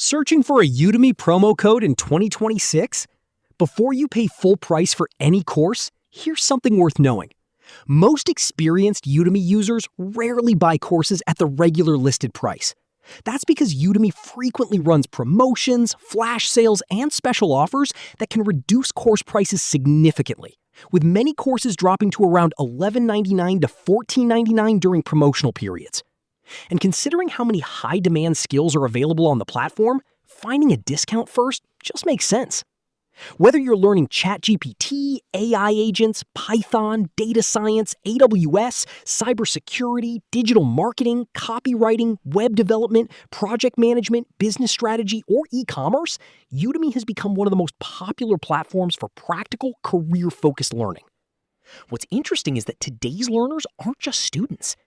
Searching for a Udemy promo code in 2026? Before you pay full price for any course, here's something worth knowing. Most experienced Udemy users rarely buy courses at the regular listed price. That's because Udemy frequently runs promotions, flash sales, and special offers that can reduce course prices significantly, with many courses dropping to around $11.99 to $14.99 during promotional periods. And considering how many high-demand skills are available on the platform, finding a discount first just makes sense. Whether you're learning ChatGPT, AI agents, Python, data science, AWS, cybersecurity, digital marketing, copywriting, web development, project management, business strategy, or e-commerce, Udemy has become one of the most popular platforms for practical, career-focused learning. What's interesting is that today's learners aren't just students.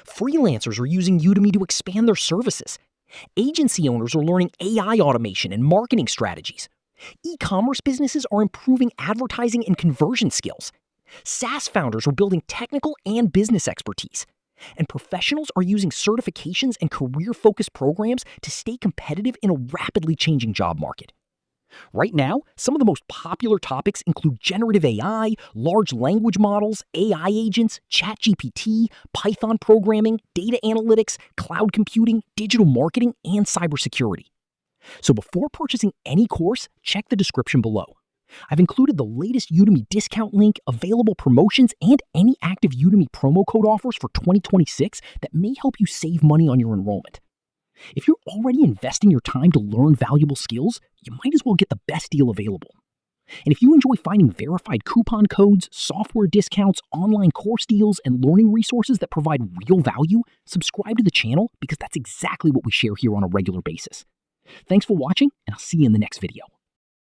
Freelancers are using Udemy to expand their services. Agency owners are learning AI automation and marketing strategies. E-commerce businesses are improving advertising and conversion skills. SaaS founders are building technical and business expertise. And professionals are using certifications and career-focused programs to stay competitive in a rapidly changing job market. Right now, some of the most popular topics include generative AI, large language models, AI agents, ChatGPT, Python programming, data analytics, cloud computing, digital marketing, and cybersecurity. So before purchasing any course, check the description below. I've included the latest Udemy discount link, available promotions, and any active Udemy promo code offers for 2026 that may help you save money on your enrollment. If you're already investing your time to learn valuable skills, you might as well get the best deal available. And if you enjoy finding verified coupon codes, software discounts, online course deals, and learning resources that provide real value, subscribe to the channel because that's exactly what we share here on a regular basis. Thanks for watching, and I'll see you in the next video.